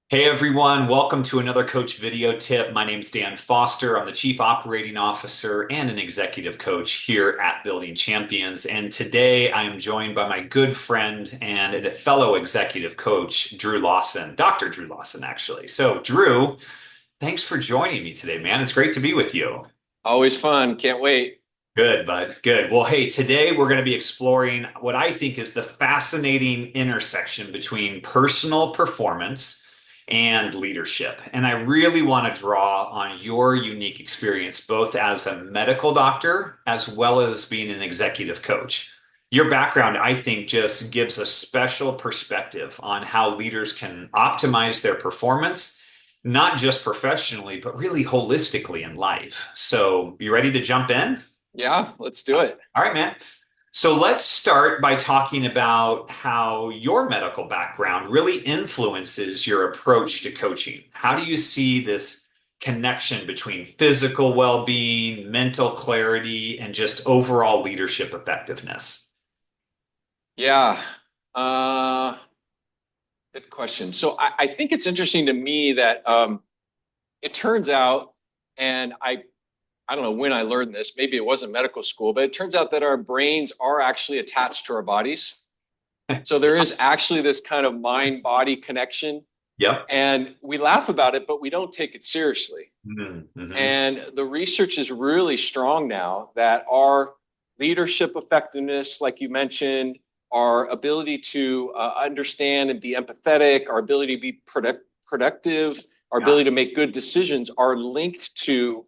Hey everyone, welcome to another coach video tip. My name's Dan Foster. I'm the Chief Operating Officer and an Executive Coach here at Building Champions. And today I am joined by my good friend and a fellow Executive Coach, Drew Lawson, Dr. Drew Lawson, actually. So, Drew, thanks for joining me today, man. It's great to be with you. Always fun. Can't wait. Good, bud. Good. Well, hey, today we're going to be exploring what I think is the fascinating intersection between personal performance and leadership. And I really want to draw on your unique experience, both as a medical doctor as well as being an executive coach. Your background, I think, just gives a special perspective on how leaders can optimize their performance, not just professionally, but really holistically in life. So, you ready to jump in? Yeah, let's do it. All right, man. So let's start by talking about how your medical background really influences your approach to coaching. How do you see this connection between physical well-being, mental clarity, and just overall leadership effectiveness? Yeah. Uh, Good question. So I think it's interesting to me that it turns out, and I don't know when I learned this, maybe it wasn't medical school, but it turns out that our brains are actually attached to our bodies. So there is actually this kind of mind-body connection, Yep. and we laugh about it, but we don't take it seriously. Mm-hmm. And the research is really strong now that our leadership effectiveness, like you mentioned, our ability to understand and be empathetic, our ability to be productive, our Yeah. ability to make good decisions are linked to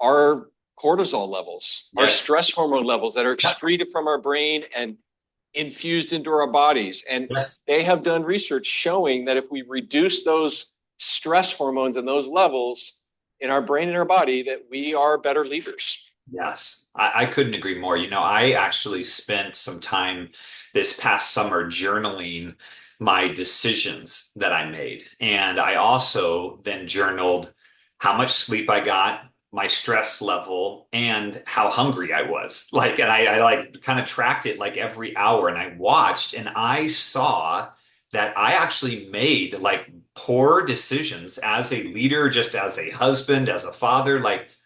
our cortisol levels, our Yes. stress hormone levels that are Yep. excreted from our brain and infused into our bodies. And Yes. they have done research showing that if we reduce those stress hormones and those levels in our brain and our body, that we are better leaders. Yes, I couldn't agree more. I actually spent some time this past summer journaling my decisions that I made. And I also then journaled how much sleep I got, my stress level, and how hungry I was. And I like kind of tracked it like every hour and I watched and I saw that I actually made like poor decisions as a leader, just as a husband, as a father.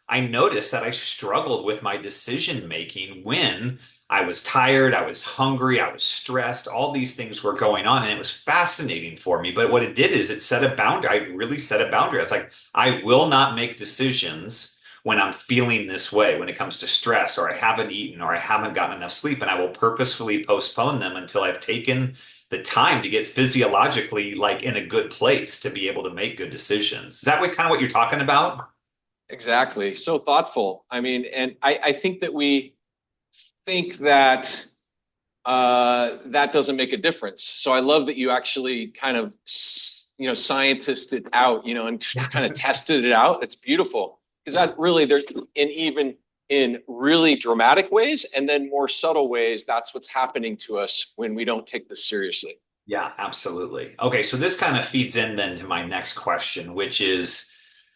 I noticed that I struggled with my decision making when I was tired, I was hungry, I was stressed, all these things were going on, and it was fascinating for me. But what it did is it set a boundary. I really set a boundary. I was like, I will not make decisions when I'm feeling this way, when it comes to stress, or I haven't eaten, or I haven't gotten enough sleep, and I will purposefully postpone them until I've taken the time to get physiologically like in a good place to be able to make good decisions. Is that what kind of what you're talking about? Exactly. So thoughtful. I mean, and I think that we think that that doesn't make a difference. So I love that you actually kind of, scientisted it out, and Yeah. kind of tested it out. That's beautiful because Yeah. that really, there's even in really dramatic ways and then more subtle ways, that's what's happening to us when we don't take this seriously. Yeah, absolutely. Okay, so this kind of feeds in then to my next question, which is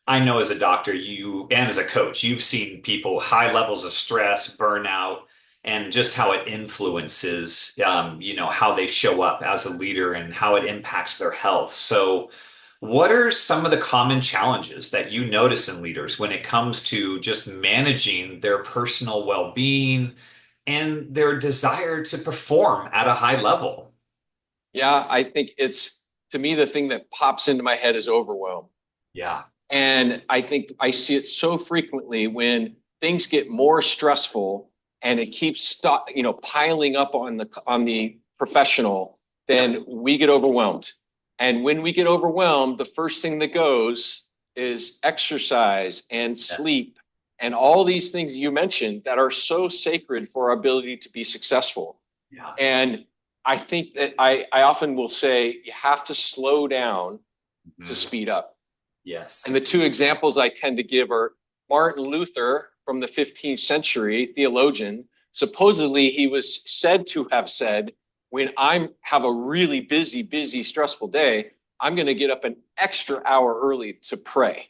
I know as a doctor, you and as a coach, you've seen people high levels of stress, burnout, and just how it influences, how they show up as a leader and how it impacts their health. So, what are some of the common challenges that you notice in leaders when it comes to just managing their personal well-being and their desire to perform at a high level? Yeah, I think it's, to me, the thing that pops into my head is overwhelm. Yeah. And I think I see it so frequently when things get more stressful and it keeps piling up on the professional, Yep. then we get overwhelmed. And when we get overwhelmed, the first thing that goes is exercise and Yes. sleep and all these things you mentioned that are so sacred for our ability to be successful. Yeah. And I think that I often will say you have to slow down to Mhm. speed up. And Yes. the two examples I tend to give are Martin Luther from the 15th century, theologian. Supposedly, he was said to have said, when I have a really busy, stressful day, I'm going to get up an extra hour early to pray,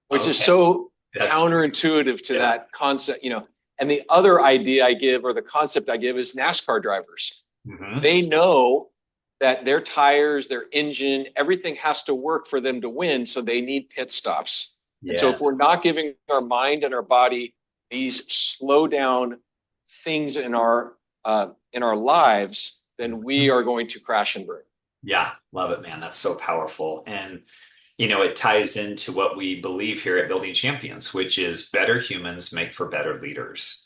which is Okay. so That's counterintuitive to yeah. that concept. And the other idea I give or the concept I give is NASCAR drivers. Hmm. They know that their tires, their engine, everything has to work for them to win. So they need pit stops. And so if we're Yes. not giving our mind and our body these slow down things in our lives, then we Mhm. are going to crash and burn. Yeah, love it, man. That's so powerful. And it ties into what we believe here at Building Champions, which is better humans make for better leaders.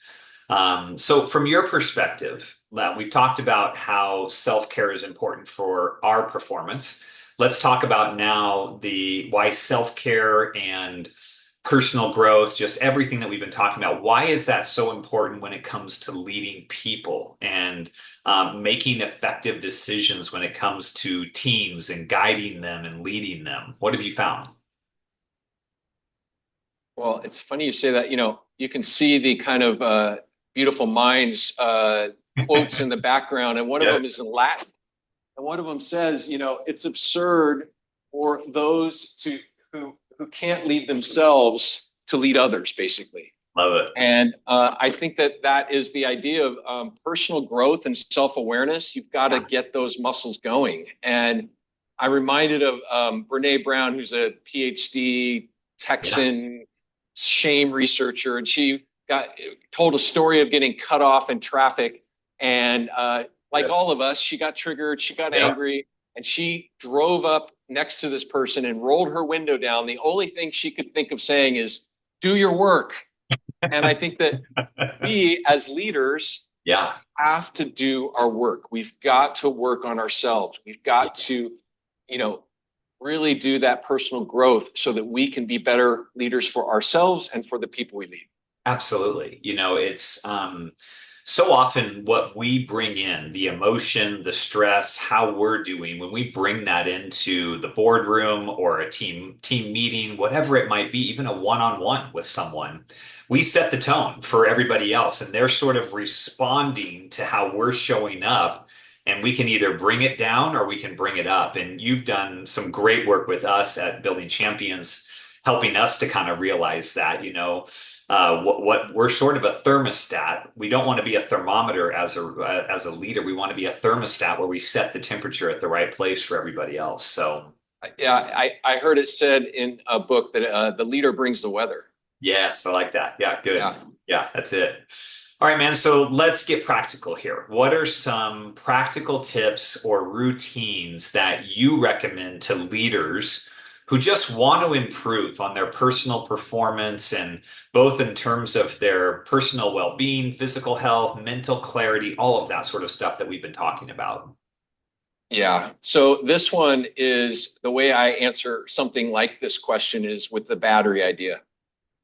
So, from your perspective, we've talked about how self-care is important for our performance. Let's talk about now the why self-care and personal growth, just everything that we've been talking about. Why is that so important when it comes to leading people and making effective decisions when it comes to teams and guiding them and leading them? What have you found? Well, it's funny you say that. You can see the kind of beautiful minds quotes in the background, and one of them is Yes. in Latin. And one of them says, it's absurd for those who can't lead themselves to lead others, basically. Love it. And I think that that is the idea of personal growth and self-awareness. You've got to Yeah. get those muscles going. And I'm reminded of Brene Brown, who's a PhD Yeah. Texan shame researcher, and she got told a story of getting cut off in traffic. And like Yes. all of us, she got triggered, she got Yeah. angry, and she drove up next to this person and rolled her window down. The only thing she could think of saying is, "Do your work." And I think that we as leaders Yeah. have to do our work. We've got to work on ourselves. We've got to, you know, really do that personal growth so that we can be better leaders for ourselves and for the people we lead. Absolutely. It's so often what we bring in, the emotion, the stress, how we're doing, when we bring that into the boardroom or a team meeting, whatever it might be, even a one-on-one with someone, we set the tone for everybody else, and they're sort of responding to how we're showing up. And we can either bring it down or we can bring it up. And you've done some great work with us at Building Champions, helping us to kind of realize that, what we're sort of a thermostat. We don't want to be a thermometer as a leader. We want to be a thermostat where we set the temperature at the right place for everybody else. So Yeah, I heard it said in a book that the leader brings the weather. yes, I like that. Yeah, good. Yeah. Yeah, that's it. All right, man. So let's get practical here. What are some practical tips or routines that you recommend to leaders who just want to improve on their personal performance and both in terms of their personal well-being, physical health, mental clarity, all of that sort of stuff that we've been talking about? Yeah. So this one is the way I answer something like this question is with the battery idea.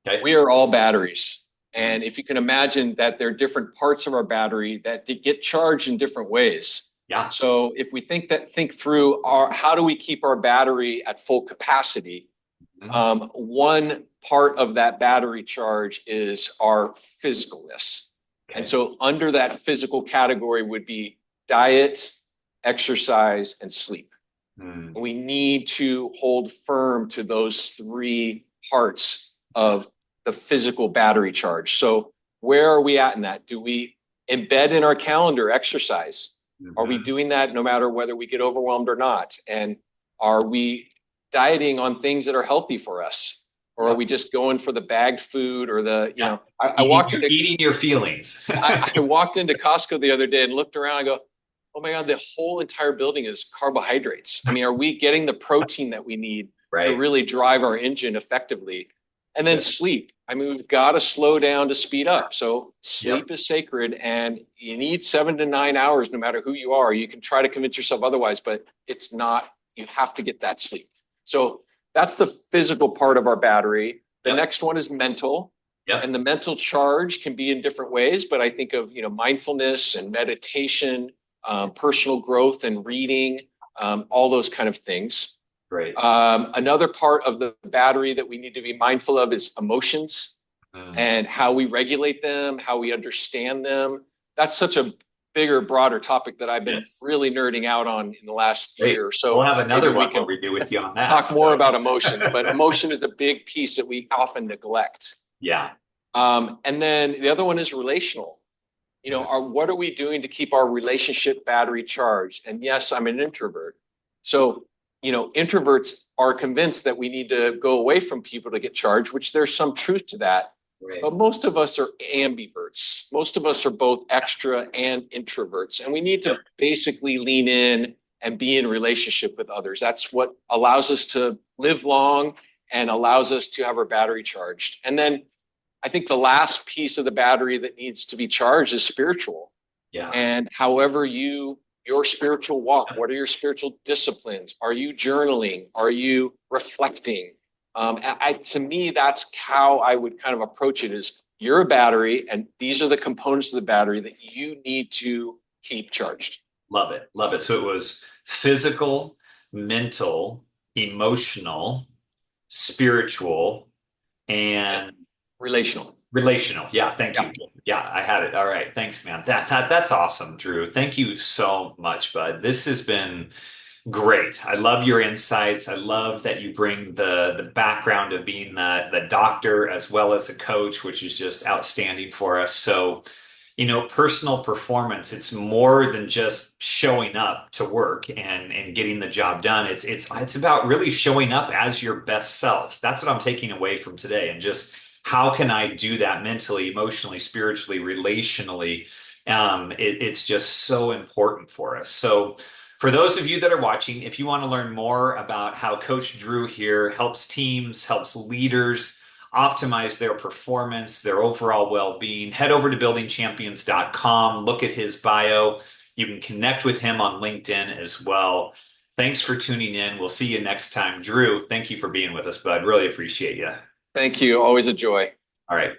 Okay. We are all batteries. Mm, And if you can imagine that there are different parts of our battery that get charged in different ways. yeah. So if we think through how do we keep our battery at full capacity? Mhm. One part of that battery charge is our physicalness. And Okay. so under that physical category would be diet, exercise, and sleep. Mm, We need to hold firm to those three parts yeah. of the physical battery charge. So, where are we at in that? Do we embed in our calendar exercise? Are we Mhm. doing that no matter whether we get overwhelmed or not? And are we dieting on things that are healthy for us? Or are Yep. we just going for the bagged food or Yeah. I Eating walked your, into eating your feelings. I walked into Costco the other day and looked around. I go, oh my God, the whole entire building is carbohydrates. I mean, are we getting the protein that we need to Right. really drive our engine effectively? And That's then good. sleep. I mean, we've got to slow down to speed up. So Yep. sleep is sacred and you need 7 to 9 hours no matter who you are. You can try to convince yourself otherwise, but it's not, you have to get that sleep. So that's the physical part of our battery. The Yep. next one is mental. And Yep. the mental charge can be in different ways, but I think of mindfulness and meditation, personal growth and reading, all those kind of things. Great. Another part of the battery that we need to be mindful of is emotions Mm. and how we regulate them, how we understand them. That's such a bigger, broader topic that I've been Yes. really nerding out on in the last Great. year or We'll so. have Maybe another we one where can we do with you on that. talk more So about emotions, but emotion is a big piece that we often neglect. yeah. And then the other one is relational. what are we doing to keep our relationship battery charged? And yes, I'm an introvert. So, introverts are convinced that we need to go away from people to get charged, which there's some truth to that. Right. But most of us are ambiverts. Most of us are both extra and introverts. And we need to basically lean in and be in relationship with others. That's what allows us to live long and allows us to have our battery charged. And then I think the last piece of the battery that needs to be charged is spiritual. Yeah. And however your spiritual walk, what are your spiritual disciplines? Are you journaling? Are you reflecting? To me, that's how I would kind of approach it is you're a battery, and these are the components of the battery that you need to keep charged. Love it. Love it. So it was physical, mental, emotional, spiritual, And and relational. relational. Yeah, thank Yeah. you. Yeah, I had it. All right. Thanks, man. That's awesome, Drew. Thank you so much, bud. This has been great. I love your insights. I love that you bring the background of being the doctor as well as a coach, which is just outstanding for us. So, personal performance, it's more than just showing up to work and getting the job done. It's about really showing up as your best self. That's what I'm taking away from today. And just how can I do that mentally, emotionally, spiritually, relationally? It's just so important for us. So for those of you that are watching, if you want to learn more about how Coach Drew here helps teams, helps leaders optimize their performance, their overall well-being, head over to buildingchampions.com, look at his bio. You can connect with him on LinkedIn as well. Thanks for tuning in. We'll see you next time. Drew, thank you for being with us, bud. Really appreciate you. Thank you. Always a joy. All right.